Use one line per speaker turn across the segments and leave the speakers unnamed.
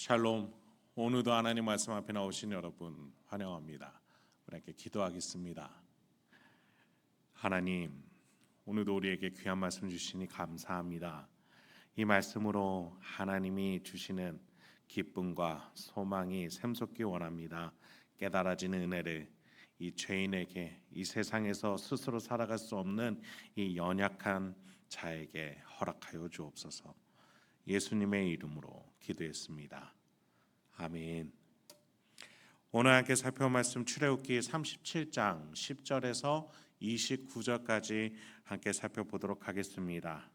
샬롬. 오늘도 하나님 말씀 앞에 나오신 여러분 환영합니다. 우리 함께 기도하겠습니다. 하나님, 오늘도 우리에게 귀한 말씀 주시니 감사합니다. 이 말씀으로 하나님이 주시는 기쁨과 소망이 샘솟기 원합니다. 깨달아지는 은혜를 이 죄인에게, 이 세상에서 스스로 살아갈 수 없는 이 연약한 자에게 허락하여 주옵소서. 예수님의 이름으로 기도했습니다. 아멘. 오늘 함께 살펴볼 말씀 출애굽기 37장 10절에서 29절까지 함께 살펴보도록 하겠습니다.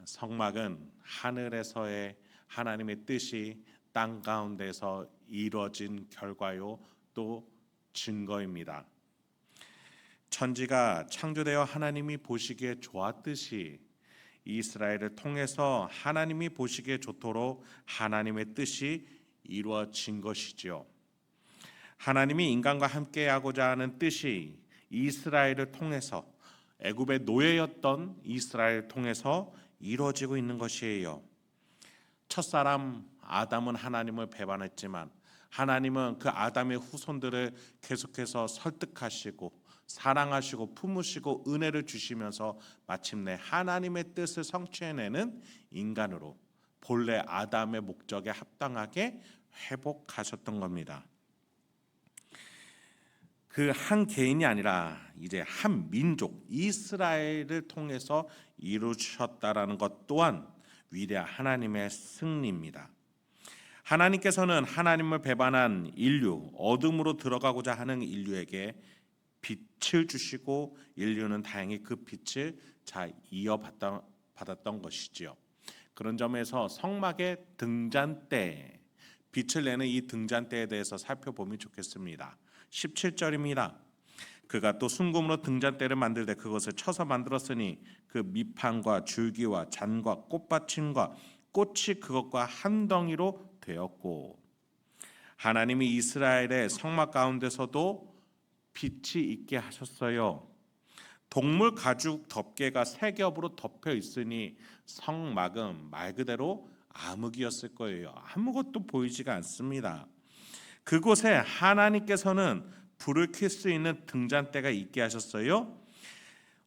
성막은 하늘에서의 하나님의 뜻이 땅 가운데서 이루어진 결과요, 또 증거입니다. 천지가 창조되어 하나님이 보시기에 좋았듯이 이스라엘을 통해서 하나님이 보시기에 좋도록 하나님의 뜻이 이루어진 것이지요. 하나님이 인간과 함께하고자 하는 뜻이 이스라엘을 통해서, 애굽의 노예였던 이스라엘을 통해서 이루어지고 있는 것이에요. 첫사람 아담은 하나님을 배반했지만 하나님은 그 아담의 후손들을 계속해서 설득하시고 사랑하시고 품으시고 은혜를 주시면서 마침내 하나님의 뜻을 성취해내는 인간으로 본래 아담의 목적에 합당하게 회복하셨던 겁니다. 그 한 개인이 아니라 이제 한 민족 이스라엘을 통해서 이루셨다라는 것 또한 위대한 하나님의 승리입니다. 하나님께서는 하나님을 배반한 인류, 어둠으로 들어가고자 하는 인류에게 빛을 주시고 인류는 다행히 그 빛을 잘 이어받았던 것이지요. 그런 점에서 성막의 등잔대, 빛을 내는 이 등잔대에 대해서 살펴보면 좋겠습니다. 17절입니다. 그가 또 순금으로 등잔대를 만들되 그것을 쳐서 만들었으니 그 밑판과 줄기와 잔과 꽃받침과 꽃이 그것과 한 덩이로 되었고, 하나님이 이스라엘의 성막 가운데서도 빛이 있게 하셨어요. 동물 가죽 덮개가 세 겹으로 덮여 있으니 성막은 말 그대로 암흑이었을 거예요. 아무것도 보이지가 않습니다. 그곳에 하나님께서는 불을 켤 수 있는 등잔대가 있게 하셨어요.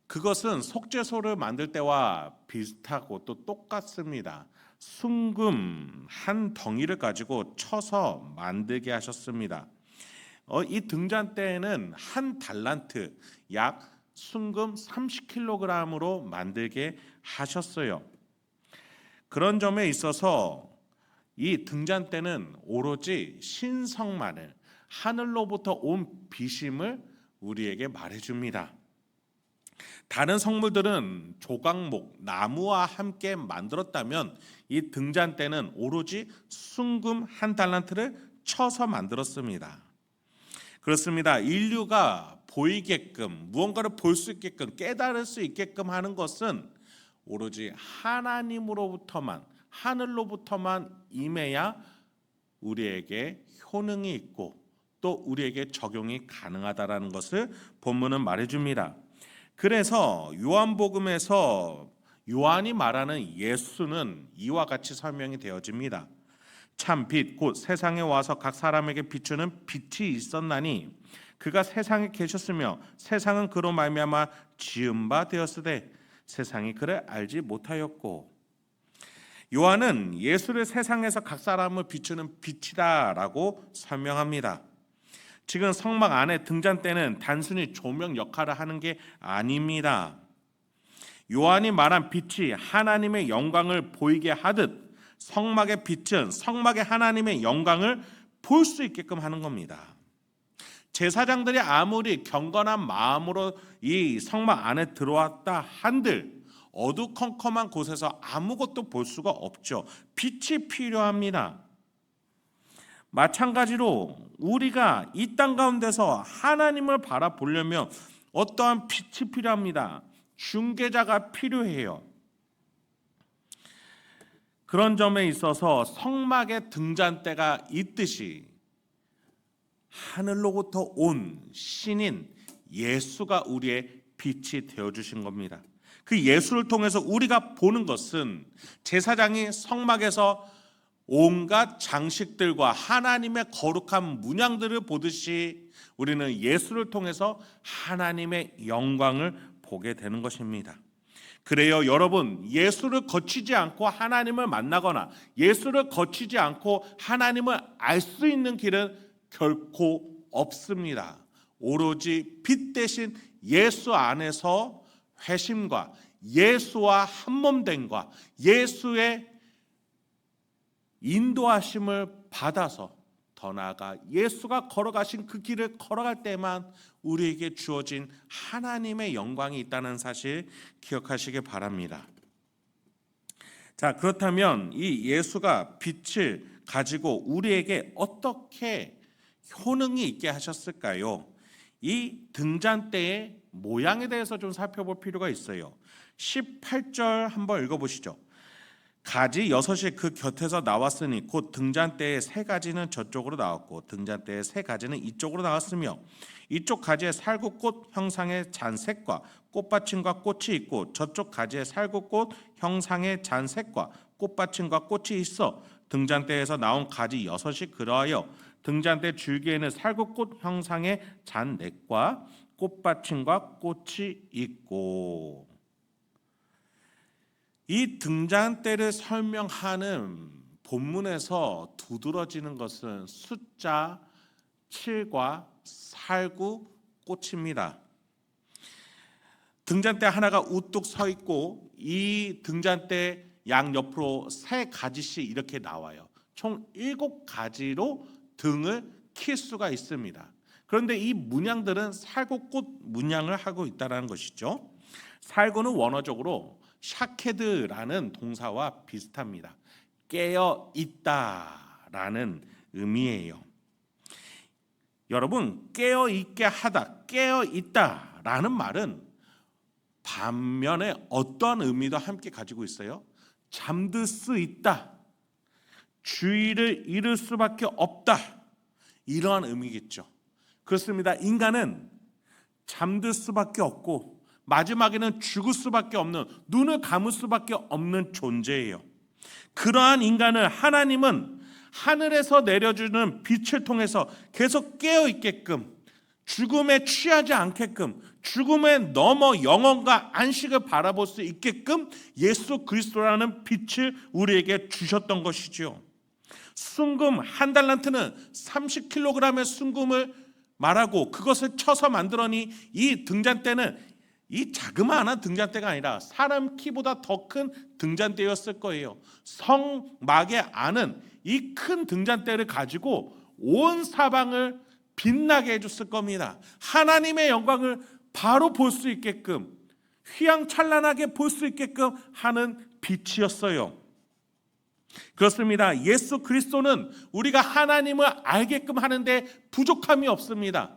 그것은 속죄소를 만들 때와 비슷하고 또 똑같습니다. 순금 한 덩이를 가지고 쳐서 만들게 하셨습니다. 이 등잔대에는 한 달란트, 약 순금 30kg으로 만들게 하셨어요. 그런 점에 있어서 이 등잔대는 오로지 신성만을, 하늘로부터 온 빛임을 우리에게 말해줍니다. 다른 성물들은 조각목, 나무와 함께 만들었다면 이 등잔대는 오로지 순금 한 달란트를 쳐서 만들었습니다. 그렇습니다. 인류가 보이게끔, 무언가를 볼 수 있게끔, 깨달을 수 있게끔 하는 것은 오로지 하나님으로부터만, 하늘로부터만 임해야 우리에게 효능이 있고 또 우리에게 적용이 가능하다라는 것을 본문은 말해줍니다. 그래서 요한복음에서 요한이 말하는 예수는 이와 같이 설명이 되어집니다. 참 빛 곧 세상에 와서 각 사람에게 비추는 빛이 있었나니 그가 세상에 계셨으며 세상은 그로 말미암아 지은 바 되었으되 세상이 그를 알지 못하였고, 요한은 예수를 세상에서 각 사람을 비추는 빛이다라고 설명합니다. 지금 성막 안에 등잔대는 단순히 조명 역할을 하는 게 아닙니다. 요한이 말한 빛이 하나님의 영광을 보이게 하듯 성막의 빛은 성막의 하나님의 영광을 볼 수 있게끔 하는 겁니다. 제사장들이 아무리 경건한 마음으로 이 성막 안에 들어왔다 한들 어두컴컴한 곳에서 아무것도 볼 수가 없죠. 빛이 필요합니다. 마찬가지로 우리가 이 땅 가운데서 하나님을 바라보려면 어떠한 빛이 필요합니다. 중개자가 필요해요. 그런 점에 있어서 성막의 등잔대가 있듯이 하늘로부터 온 신인 예수가 우리의 빛이 되어주신 겁니다. 그 예수를 통해서 우리가 보는 것은 제사장이 성막에서 온갖 장식들과 하나님의 거룩한 문양들을 보듯이 우리는 예수를 통해서 하나님의 영광을 보게 되는 것입니다. 그래요, 여러분, 예수를 거치지 않고 하나님을 만나거나 예수를 거치지 않고 하나님을 알 수 있는 길은 결코 없습니다. 오로지 빛 대신 예수 안에서 회심과 예수와 한몸됨과 예수의 인도하심을 받아서 더 나아가 예수가 걸어가신 그 길을 걸어갈 때만 우리에게 주어진 하나님의 영광이 있다는 사실 기억하시기 바랍니다. 자, 그렇다면 이 예수가 빛을 가지고 우리에게 어떻게 효능이 있게 하셨을까요? 이 등잔대의 모양에 대해서 좀 살펴볼 필요가 있어요. 18절 한번 읽어보시죠. 가지 6이 그 곁에서 나왔으니 곧 등잔대의 3가지는 저쪽으로 나왔고 등잔대의 3가지는 이쪽으로 나왔으며 이쪽 가지에 살구꽃 형상의 잔색과 꽃받침과 꽃이 있고 저쪽 가지에 살구꽃 형상의 잔색과 꽃받침과 꽃이 있어 등잔대에서 나온 가지 6이 그러하여 등잔대 줄기에는 살구꽃 형상의 잔넥과 꽃받침과 꽃이 있고. 이 등잔대를 설명하는 본문에서 두드러지는 것은 숫자 7과 살구 꽃입니다. 등잔대 하나가 우뚝 서 있고 이 등잔대 양옆으로 3가지씩 이렇게 나와요. 총 7가지로 등을 킬 수가 있습니다. 그런데 이 문양들은 살구꽃 문양을 하고 있다는 것이죠. 살구는 원어적으로 샤케드라는 동사와 비슷합니다. 깨어 있다라는 의미예요. 여러분, 깨어 있게 하다, 깨어 있다라는 말은 반면에 어떤 의미도 함께 가지고 있어요? 잠들 수 있다, 주의를 잃을 수밖에 없다, 이러한 의미겠죠. 그렇습니다. 인간은 잠들 수밖에 없고 마지막에는 죽을 수밖에 없는, 눈을 감을 수밖에 없는 존재예요. 그러한 인간을 하나님은 하늘에서 내려주는 빛을 통해서 계속 깨어 있게끔, 죽음에 취하지 않게끔, 죽음에 넘어 영원과 안식을 바라볼 수 있게끔 예수 그리스도라는 빛을 우리에게 주셨던 것이지요. 순금 한 달란트는 30kg의 순금을 말하고 그것을 쳐서 만들어니 이 등잔대는 이 자그마한 등잔대가 아니라 사람 키보다 더 큰 등잔대였을 거예요. 성막의 안은 이 큰 등잔대를 가지고 온 사방을 빛나게 해줬을 겁니다. 하나님의 영광을 바로 볼 수 있게끔, 휘황찬란하게 볼 수 있게끔 하는 빛이었어요. 그렇습니다. 예수 그리스도는 우리가 하나님을 알게끔 하는데 부족함이 없습니다.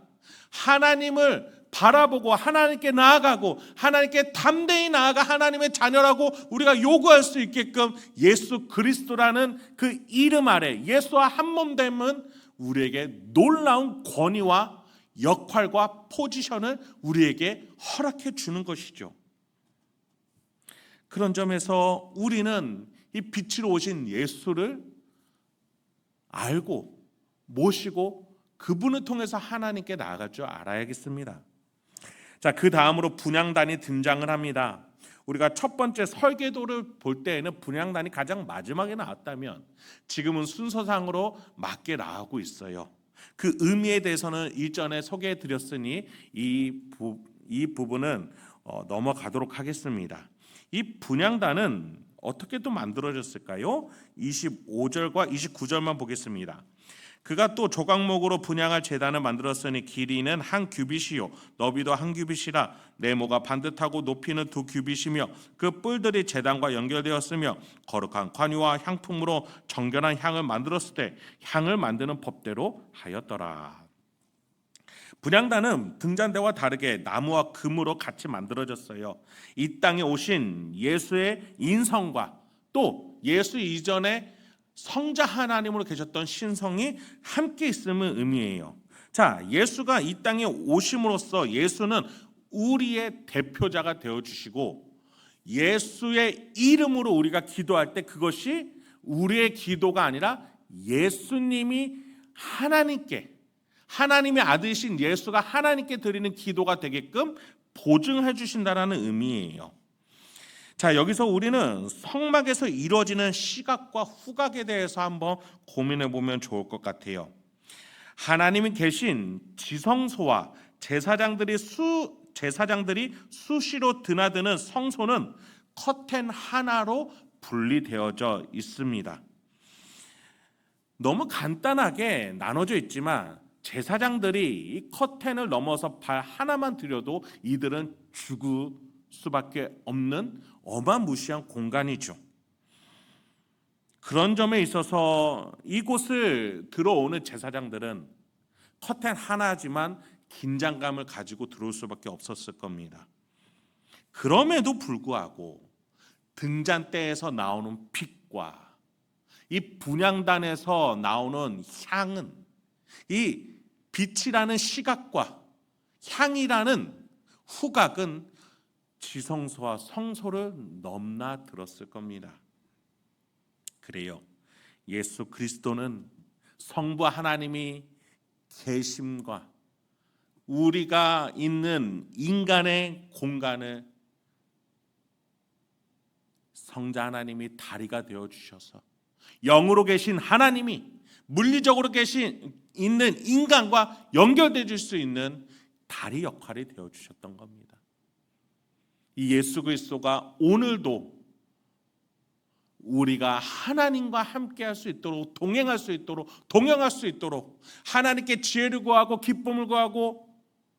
하나님을 바라보고 하나님께 나아가고 하나님께 담대히 나아가 하나님의 자녀라고 우리가 요구할 수 있게끔 예수 그리스도라는 그 이름 아래 예수와 한몸됨은 우리에게 놀라운 권위와 역할과 포지션을 우리에게 허락해 주는 것이죠. 그런 점에서 우리는 이 빛으로 오신 예수를 알고 모시고 그분을 통해서 하나님께 나아갈 줄 알아야겠습니다. 자, 그 다음으로 분향단이 등장을 합니다. 우리가 첫 번째 설계도를 볼 때에는 분향단이 가장 마지막에 나왔다면 지금은 순서상으로 맞게 나오고 있어요. 그 의미에 대해서는 일전에 소개해 드렸으니 이 부분은 넘어가도록 하겠습니다. 이 분향단은 어떻게 또 만들어졌을까요? 25절과 29절만 보겠습니다. 그가 또 조각목으로 분향할 제단을 만들었으니 길이는 1규빗이요 너비도 1규빗이라 네모가 반듯하고 높이는 2규빗이며 그 뿔들이 제단과 연결되었으며 거룩한 관유와 향품으로 정결한 향을 만들었을 때 향을 만드는 법대로 하였더라. 분향단은 등잔대와 다르게 나무와 금으로 같이 만들어졌어요. 이 땅에 오신 예수의 인성과 또 예수 이전에 성자 하나님으로 계셨던 신성이 함께 있음을 의미해요. 자, 예수가 이 땅에 오심으로써 예수는 우리의 대표자가 되어주시고 예수의 이름으로 우리가 기도할 때 그것이 우리의 기도가 아니라 예수님이 하나님의 아들이신 예수가 하나님께 드리는 기도가 되게끔 보증해 주신다라는 의미예요. 자, 여기서 우리는 성막에서 이루어지는 시각과 후각에 대해서 한번 고민해 보면 좋을 것 같아요. 하나님이 계신 지성소와 제사장들이 수시로 드나드는 성소는 커튼 하나로 분리되어져 있습니다. 너무 간단하게 나눠져 있지만 제사장들이 이 커튼을 넘어서 발 하나만 들여도 이들은 죽을 수밖에 없는 어마무시한 공간이죠. 그런 점에 있어서 이곳을 들어오는 제사장들은 커튼 하나지만 긴장감을 가지고 들어올 수밖에 없었을 겁니다. 그럼에도 불구하고 등잔대에서 나오는 빛과 이 분향단에서 나오는 향은 이 빛이라는 시각과 향이라는 후각은 지성소와 성소를 넘나들었을 겁니다. 그래요. 예수 그리스도는 성부 하나님이 계심과 우리가 있는 인간의 공간을 성자 하나님이 다리가 되어 주셔서 영으로 계신 하나님이 물리적으로 있는 인간과 연결돼 줄 수 있는 다리 역할이 되어 주셨던 겁니다. 이 예수 그리스도가 오늘도 우리가 하나님과 함께 할 수 있도록 동행할 수 있도록 동행할 수 있도록 하나님께 지혜를 구하고 기쁨을 구하고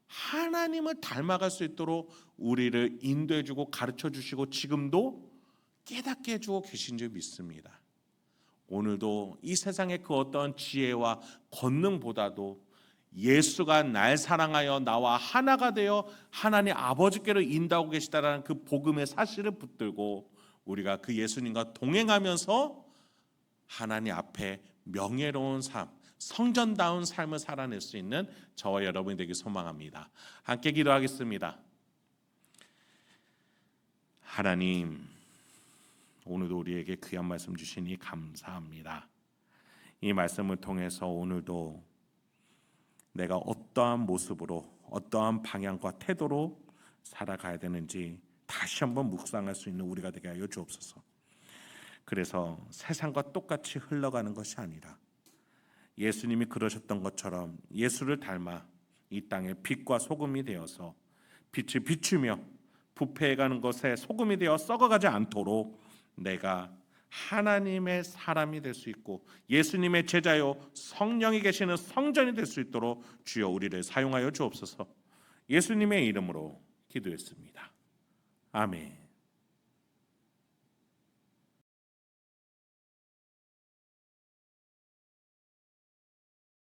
하나님을 닮아갈 수 있도록 우리를 인도해 주고 가르쳐 주시고 지금도 깨닫게 해주고 계신 줄 믿습니다. 오늘도 이 세상의 그 어떤 지혜와 권능보다도 예수가 날 사랑하여 나와 하나가 되어 하나님 아버지께로 인도하고 계시다라는 그 복음의 사실을 붙들고 우리가 그 예수님과 동행하면서 하나님 앞에 명예로운 삶, 성전다운 삶을 살아낼 수 있는 저와 여러분이 되길 소망합니다. 함께 기도하겠습니다. 하나님, 오늘도 우리에게 귀한 말씀 주시니 감사합니다. 이 말씀을 통해서 오늘도 내가 어떠한 모습으로 어떠한 방향과 태도로 살아가야 되는지 다시 한번 묵상할 수 있는 우리가 되게 하여 주옵소서. 그래서 세상과 똑같이 흘러가는 것이 아니라 예수님이 그러셨던 것처럼 예수를 닮아 이 땅에 빛과 소금이 되어서 빛을 비추며 부패해가는 것에 소금이 되어 썩어가지 않도록 내가 하나님의 사람이 될 수 있고 예수님의 제자요 성령이 계시는 성전이 될 수 있도록 주여 우리를 사용하여 주옵소서. 예수님의 이름으로 기도했습니다. 아멘.